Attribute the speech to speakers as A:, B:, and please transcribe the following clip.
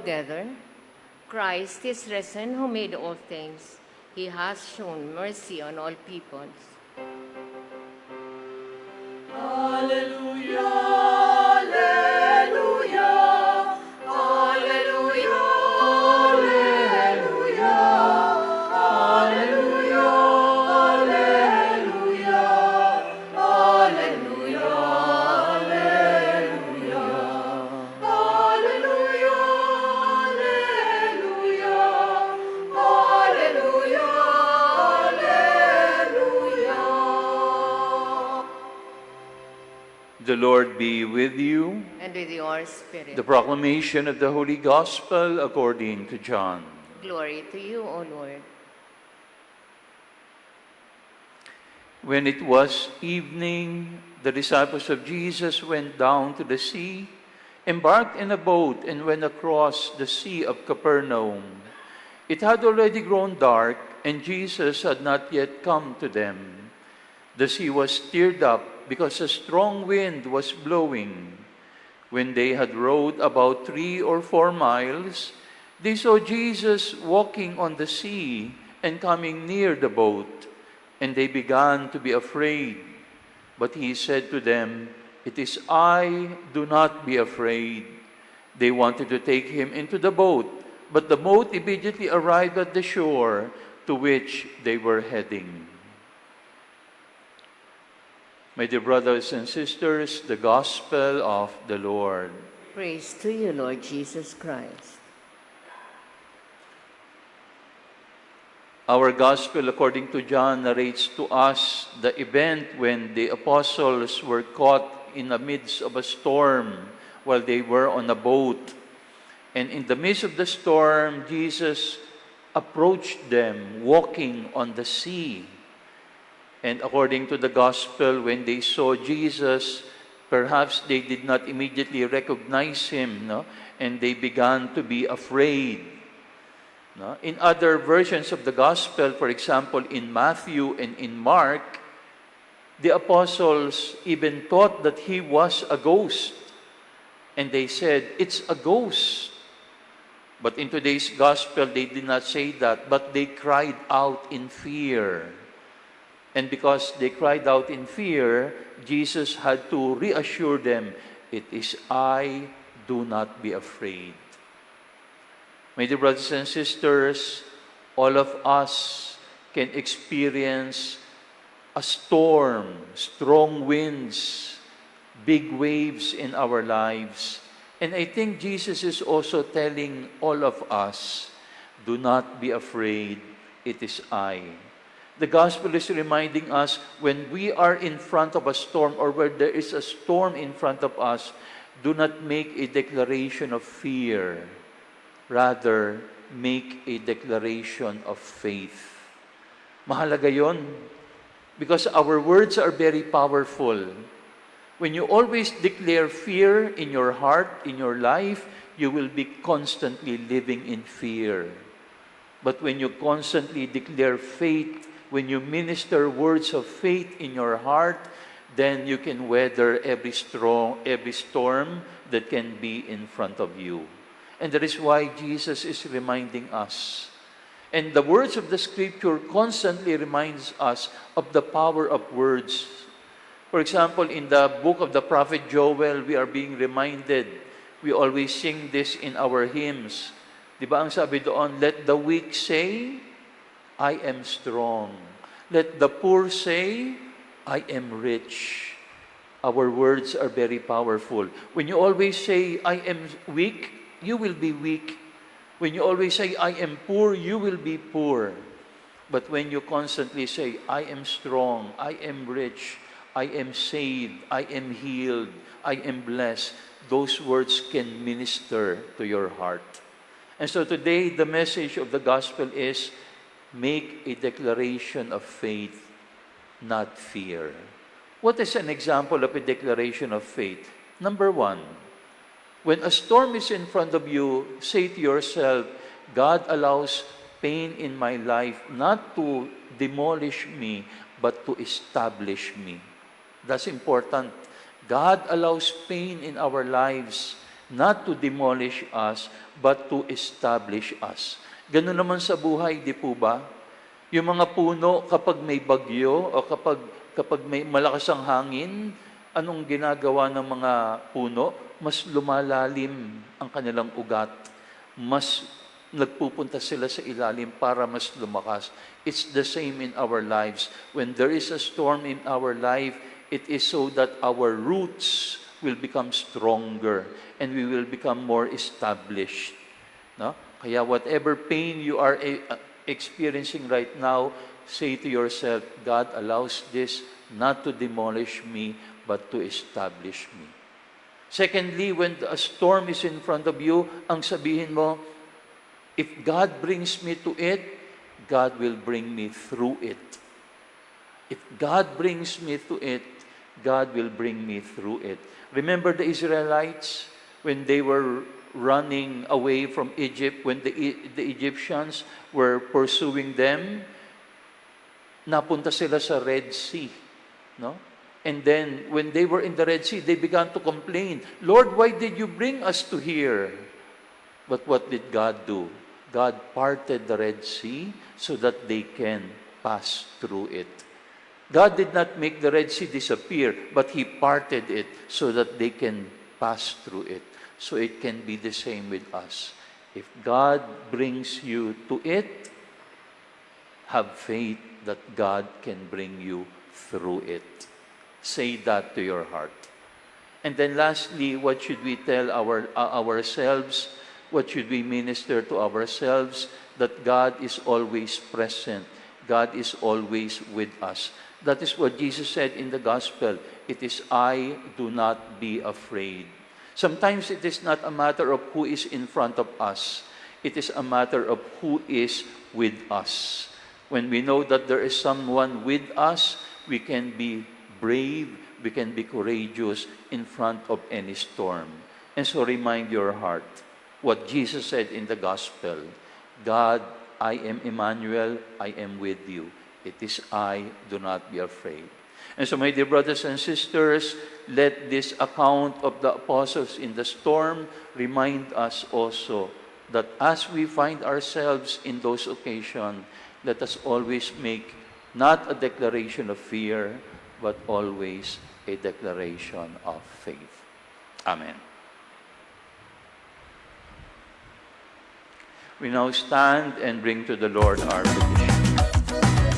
A: together. Christ is risen, who made all things. He has shown mercy on all peoples.
B: Alleluia, alleluia, alleluia, alleluia, alleluia, alleluia, alleluia, alleluia, alleluia, alleluia, alleluia.
C: The Lord be with you.
A: And with your spirit.
C: The proclamation of the Holy Gospel according to John.
A: Glory to you, O Lord.
C: When it was evening, the disciples of Jesus went down to the sea, embarked in a boat, and went across the Sea of Capernaum. It had already grown dark, and Jesus had not yet come to them. The sea was stirred up because a strong wind was blowing. When they had rowed about 3 or 4 miles, they saw Jesus walking on the sea and coming near the boat, and they began to be afraid. But he said to them, "It is I, do not be afraid." They wanted to take him into the boat, but the boat immediately arrived at the shore to which they were heading. My dear brothers and sisters, the Gospel of the Lord.
A: Praise to you, Lord Jesus Christ.
C: Our Gospel, according to John, narrates to us the event when the apostles were caught in the midst of a storm while they were on a boat. And in the midst of the storm, Jesus approached them walking on the sea. And according to the Gospel, when they saw Jesus, perhaps they did not immediately recognize him, no? And they began to be afraid. No? In other versions of the Gospel, for example, in Matthew and in Mark, the apostles even thought that he was a ghost. And they said, "It's a ghost." But in today's Gospel, they did not say that, but they cried out in fear. And because they cried out in fear, Jesus had to reassure them, "It is I, do not be afraid." My dear brothers and sisters, all of us can experience a storm, strong winds, big waves in our lives. And I think Jesus is also telling all of us, "Do not be afraid, it is I." The Gospel is reminding us when we are in front of a storm or where there is a storm in front of us, do not make a declaration of fear. Rather, make a declaration of faith. Mahalaga yon because our words are very powerful. When you always declare fear in your heart, in your life, you will be constantly living in fear. But when you constantly declare faith, when you minister words of faith in your heart, then you can weather every storm that can be in front of you. And that is why Jesus is reminding us. And the words of the Scripture constantly reminds us of the power of words. For example, in the book of the prophet Joel, we are being reminded, we always sing this in our hymns. Di ba ang sabi doon, "Let the weak say, I am strong. Let the poor say, I am rich." Our words are very powerful. When you always say, "I am weak," you will be weak. When you always say, "I am poor," you will be poor. But when you constantly say, "I am strong, I am rich, I am saved, I am healed, I am blessed," those words can minister to your heart. And so today, the message of the Gospel is, make a declaration of faith, not fear. What is an example of a declaration of faith? Number 1, when a storm is in front of you, say to yourself, "God allows pain in my life not to demolish me, but to establish me." That's important. God allows pain in our lives not to demolish us, but to establish us. Ganun naman sa buhay, di po ba? Yung mga puno, kapag may bagyo o kapag may malakas ang hangin, anong ginagawa ng mga puno? Mas lumalalim ang kanilang ugat. Mas nagpupunta sila sa ilalim para mas lumakas. It's the same in our lives. When there is a storm in our life, it is so that our roots will become stronger and we will become more established. No? Kaya whatever pain you are experiencing right now, say to yourself, God allows this not to demolish me, but to establish me. Secondly, when a storm is in front of you, ang sabihin mo, if God brings me to it, God will bring me through it. If God brings me to it, God will bring me through it. Remember the Israelites when they were running away from Egypt, when the Egyptians were pursuing them, napunta sila sa Red Sea, no? And then, when they were in the Red Sea, they began to complain, Lord, why did you bring us to here? But what did God do? God parted the Red Sea so that they can pass through it. God did not make the Red Sea disappear, but He parted it so that they can pass through it. So it can be the same with us. If God brings you to it, have faith that God can bring you through it. Say that to your heart. And then lastly, what should we tell ourselves? What should we minister to ourselves? That God is always present. God is always with us. That is what Jesus said in the gospel. It is I, do not be afraid. Sometimes it is not a matter of who is in front of us. It is a matter of who is with us. When we know that there is someone with us, we can be brave, we can be courageous in front of any storm. And so remind your heart what Jesus said in the gospel. God, I am Emmanuel, I am with you. It is I, do not be afraid. And so, my dear brothers and sisters, let this account of the apostles in the storm remind us also that as we find ourselves in those occasions, let us always make not a declaration of fear, but always a declaration of faith. Amen. We now stand and bring to the Lord our petition.